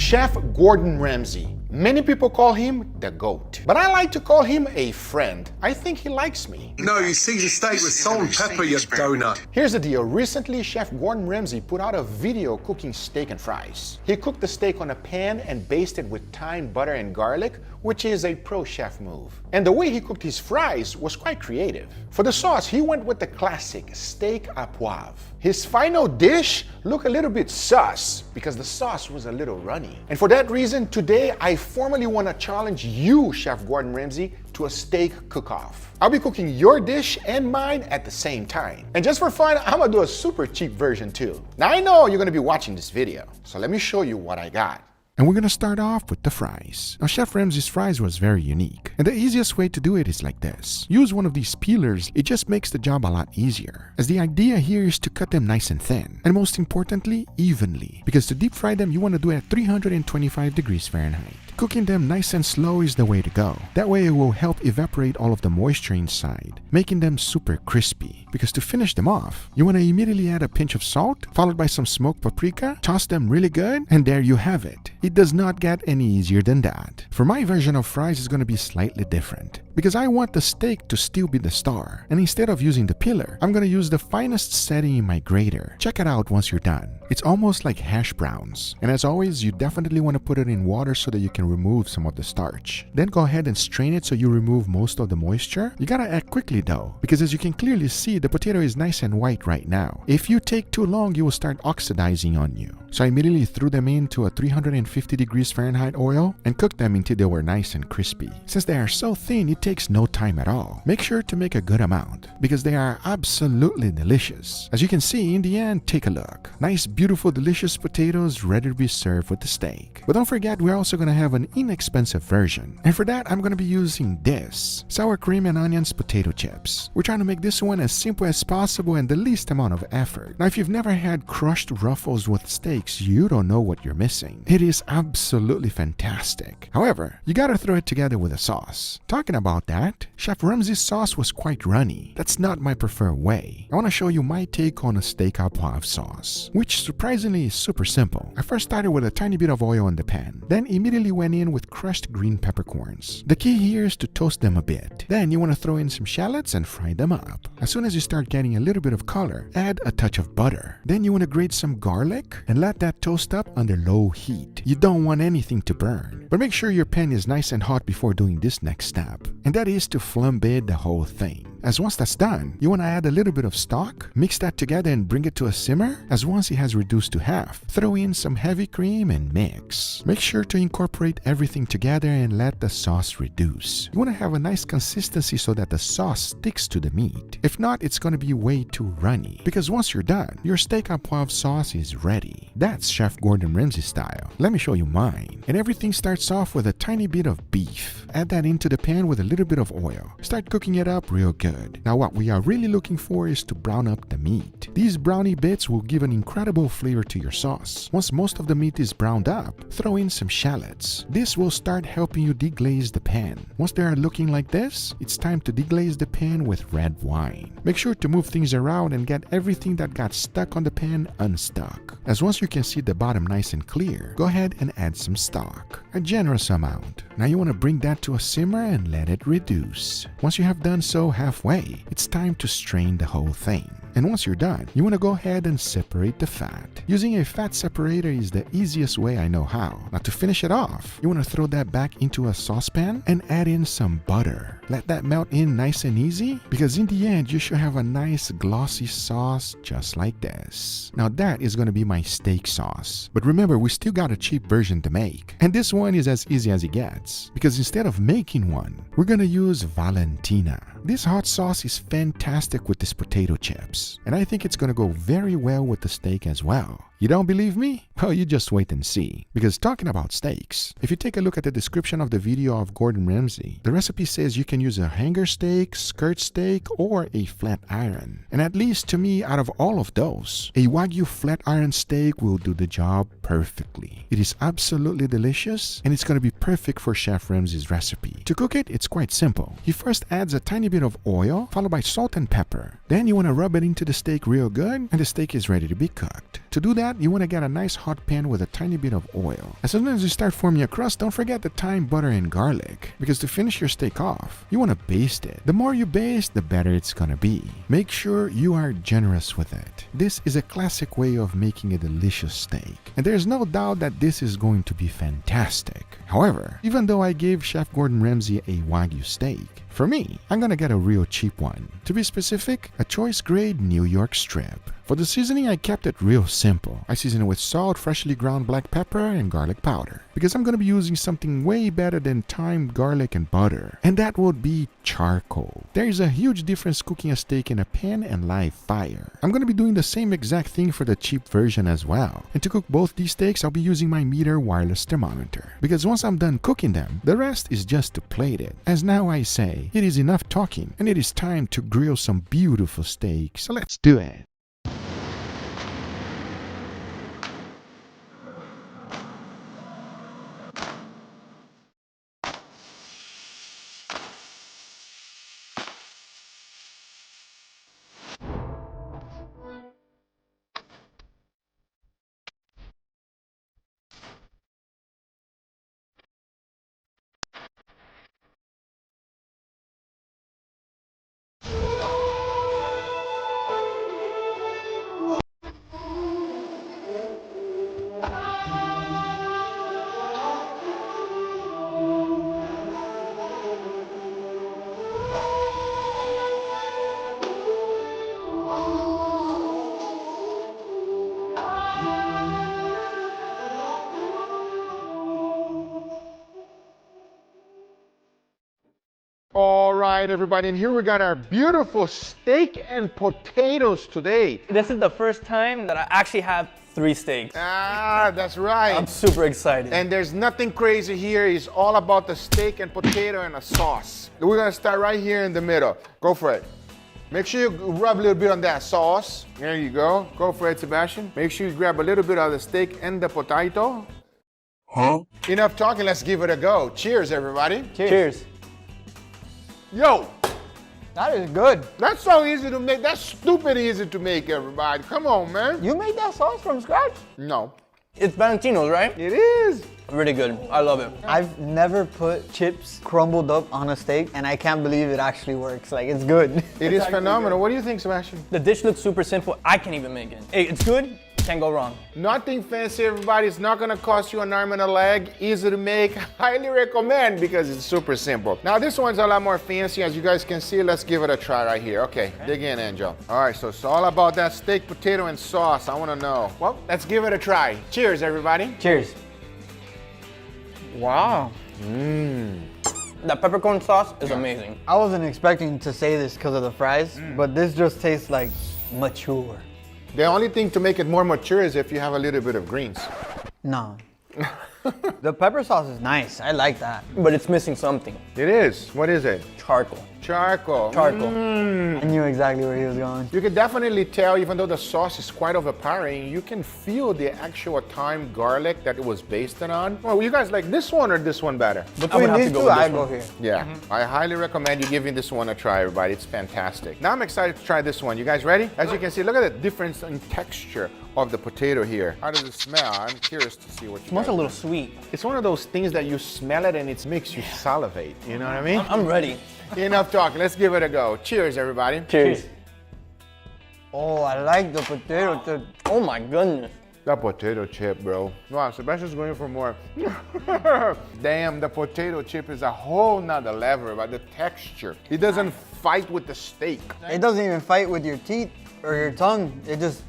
Chef Gordon Ramsay. Many people call him the GOAT, but I like to call him a friend. I think he likes me. No, you season steak with salt and pepper, you donut. Here's the deal. Recently, Chef Gordon Ramsay put out a video cooking steak and fries. He cooked the steak on a pan and basted with thyme, butter, and garlic, which is a pro chef move. And the way he cooked his fries was quite creative. For the sauce, he went with the classic steak à poivre. His final dish looked a little bit sus because the sauce was a little runny. And for that reason, today I formally want to challenge you, Chef Gordon Ramsay, to a steak cook-off. I'll be cooking your dish and mine at the same time. And just for fun, I'm gonna do a super cheap version too. Now I know you're gonna be watching this video, so let me show you what I got. And we're gonna start off with the fries. Now, Chef Ramsay's fries was very unique. And the easiest way to do it is like this. Use one of these peelers, it just makes the job a lot easier. As the idea here is to cut them nice and thin. And most importantly, evenly. Because to deep fry them, you wanna do it at 325 degrees Fahrenheit. Cooking them nice and slow is the way to go. That way it will help evaporate all of the moisture inside, making them super crispy. Because to finish them off, you wanna immediately add a pinch of salt, followed by some smoked paprika, toss them really good, and there you have it. It does not get any easier than that. For my version of fries is going to be slightly different because I want the steak to still be the star, and instead of using the peeler, I'm going to use the finest setting in my grater. Check it out once you're done. It's almost like hash browns, and as always, you definitely want to put it in water so that you can remove some of the starch. Then go ahead and strain it so you remove most of the moisture. You gotta act quickly though, because as you can clearly see, the potato is nice and white right now. If you take too long, you will start oxidizing on you. So I immediately threw them into a 350 degrees Fahrenheit oil and cooked them until they were nice and crispy. Since they are so thin, it takes no time at all. Make sure to make a good amount because they are absolutely delicious. As you can see, in the end, take a look. Nice, beautiful, delicious potatoes ready to be served with the steak. But don't forget, we're also going to have an inexpensive version. And for that, I'm going to be using this sour cream and onions potato chips. We're trying to make this one as simple as possible and the least amount of effort. Now, if you've never had crushed ruffles with steak, you don't know what you're missing. It is absolutely fantastic. However, you gotta throw it together with a sauce. Talking about that, Chef Ramsay's sauce was quite runny. That's not my preferred way. I want to show you my take on a steak à poivre sauce, which surprisingly is super simple. I first started with a tiny bit of oil in the pan, then immediately went in with crushed green peppercorns. The key here is to toast them a bit. Then you want to throw in some shallots and fry them up. As soon as you start getting a little bit of color, add a touch of butter. Then you want to grate some garlic and let that toast up under low heat. You don't want anything to burn, but make sure your pan is nice and hot before doing this next step, and that is to flambe the whole thing. As once that's done, you want to add a little bit of stock, mix that together and bring it to a simmer. As once it has reduced to half, throw in some heavy cream and mix. Make sure to incorporate everything together and let the sauce reduce. You want to have a nice consistency so that the sauce sticks to the meat. If not, it's going to be way too runny. Because once you're done, your steak à poivre sauce is ready. That's Chef Gordon Ramsay style. Let me show you mine. And everything starts off with a tiny bit of beef. Add that into the pan with a little bit of oil. Start cooking it up real good. Now what we are really looking for is to brown up the meat. These brownie bits will give an incredible flavor to your sauce. Once most of the meat is browned up, throw in some shallots. This will start helping you deglaze the pan. Once they are looking like this, it's time to deglaze the pan with red wine. Make sure to move things around and get everything that got stuck on the pan unstuck. As once you can see the bottom nice and clear, go ahead and add some stock, a generous amount. Now you want to bring that to a simmer and let it reduce. Once you have done so halfway, it's time to strain the whole thing. And once you're done, you want to go ahead and separate the fat. Using a fat separator is the easiest way I know how. Now to finish it off, you want to throw that back into a saucepan and add in some butter. Let that melt in nice and easy because in the end, you should have a nice glossy sauce just like this. Now that is going to be my steak sauce. But remember, we still got a cheap version to make. And this one is as easy as it gets because instead of making one, we're going to use Valentina. This hot sauce is fantastic with these potato chips, and I think it's going to go very well with the steak as well. You don't believe me? Well, you just wait and see. Because talking about steaks, if you take a look at the description of the video of Gordon Ramsay, the recipe says you can use a hanger steak, skirt steak, or a flat iron. And at least to me, out of all of those, a Wagyu flat iron steak will do the job perfectly. It is absolutely delicious, and it's going to be perfect for Chef Ramsay's recipe. To cook it, it's quite simple. He first adds a tiny bit of oil, followed by salt and pepper. Then you want to rub it into the steak real good, and the steak is ready to be cooked. To do that, you want to get a nice hot pan with a tiny bit of oil. As soon as you start forming a crust, don't forget the thyme, butter, and garlic, because to finish your steak off, you want to baste it. The more you baste, the better it's gonna be. Make sure you are generous with it. This is a classic way of making a delicious steak, and there's no doubt that this is going to be fantastic. However, even though I gave Chef Gordon Ramsay a Wagyu steak, for me, I'm gonna get a real cheap one. To be specific, a choice grade New York strip. For the seasoning, I kept it real simple. I seasoned it with salt, freshly ground black pepper, and garlic powder, because I'm gonna be using something way better than thyme, garlic, and butter, and that would be charcoal. There is a huge difference cooking a steak in a pan and live fire. I'm gonna be doing the same exact thing for the cheap version as well. And to cook both these steaks, I'll be using my Meter wireless thermometer, because once I'm done cooking them, the rest is just to plate it. As now I say, it is enough talking, and it is time to grill some beautiful steak, so let's do it. All right, everybody, and here we got our beautiful steak and potatoes today. This is the first time that I actually have 3 steaks. Ah, that's right. I'm super excited. And there's nothing crazy here. It's all about the steak and potato and a sauce. We're gonna start right here in the middle. Go for it. Make sure you rub a little bit on that sauce. There you go. Go for it, Sebastian. Make sure you grab a little bit of the steak and the potato. Huh? Enough talking, let's give it a go. Cheers, everybody. Cheers. Yo, That is good. that's so easy to make. That's stupid easy to make, everybody. Come on, man. You made that sauce from scratch? No. It's Valentino's, right? It is. Really good. I love it. I've never put chips crumbled up on a steak, and I can't believe it actually works. Like, it's good. It is phenomenal. What do you think, Sebastian? The dish looks super simple. I can't even make it. Hey, it's good. Can't go wrong. Nothing fancy, everybody. It's not gonna cost you an arm and a leg. Easy to make. Highly recommend because it's super simple. Now this one's a lot more fancy. As you guys can see, let's give it a try right here. Okay, dig in, Angel. All right, so it's all about that steak, potato, and sauce. I wanna know. Well, let's give it a try. Cheers, everybody. Cheers. Wow. That peppercorn sauce is amazing. I wasn't expecting to say this because of the fries, but this just tastes like mature. The only thing to make it more mature is if you have a little bit of greens. No. The pepper sauce is nice. I like that. But it's missing something. It is. What is it? Charcoal. Charcoal. Charcoal. I knew exactly where he was going. You can definitely tell, even though the sauce is quite overpowering, you can feel the actual thyme garlic that it was based on. Well, you guys like this one or this one better? Between have to these go two, with this I go one. here. Yeah, I highly recommend you giving this one a try, everybody. It's fantastic. Now I'm excited to try this one. You guys ready? As you can see, look at the difference in texture of the potato here. How does it smell? I'm curious to see what you Smells guys a little think. sweet. It's one of those things that you smell it and it makes you salivate. You know what I mean? I'm ready. Enough talking. Let's give it a go. Cheers, everybody. Cheers. Oh, I like the potato chip. Oh my goodness. That potato chip, bro. Wow, Sebastian's going for more. Damn, the potato chip is a whole nother level, but the texture. It doesn't fight with the steak. It doesn't even fight with your teeth or your tongue. It just.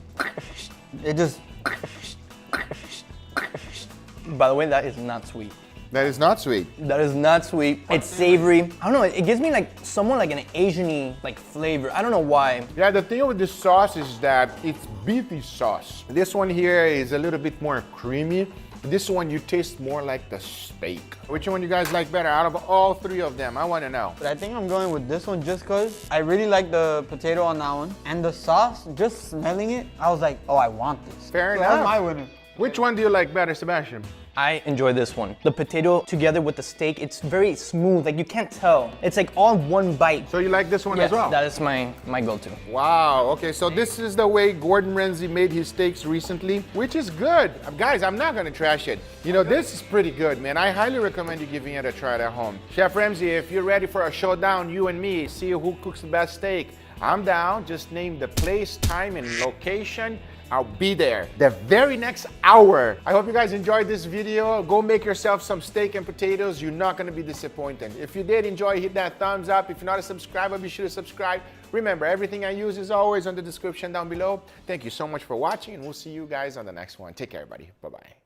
By the way, that is not sweet. That is not sweet. That is not sweet. It's savory. I don't know, it gives me like somewhat like an Asian-y like flavor. I don't know why. Yeah, the thing with this sauce is that it's beefy sauce. This one here is a little bit more creamy. This one you taste more like the steak. Which one you guys like better out of all three of them? I want to know. But I think I'm going with this one just because I really like the potato on that one. And the sauce, just smelling it, I was like, oh, I want this. Fair So enough. that's my winner. Which one do you like better, Sebastian? I enjoy this one. The potato together with the steak, it's very smooth, like you can't tell. It's like all one bite. So you like this one as well? That is my go-to. Wow, okay, so this is the way Gordon Ramsay made his steaks recently, which is good. Guys, I'm not gonna trash it. You know, this is pretty good, man. I highly recommend you giving it a try at home. Chef Ramsay, if you're ready for a showdown, you and me, see who cooks the best steak, I'm down. Just name the place, time, and location. I'll be there the very next hour. I hope you guys enjoyed this video. Go make yourself some steak and potatoes. You're not gonna be disappointed. If you did enjoy, hit that thumbs up. If you're not a subscriber, be sure to subscribe. Remember, everything I use is always on the description down below. Thank you so much for watching, and we'll see you guys on the next one. Take care, everybody. Bye-bye.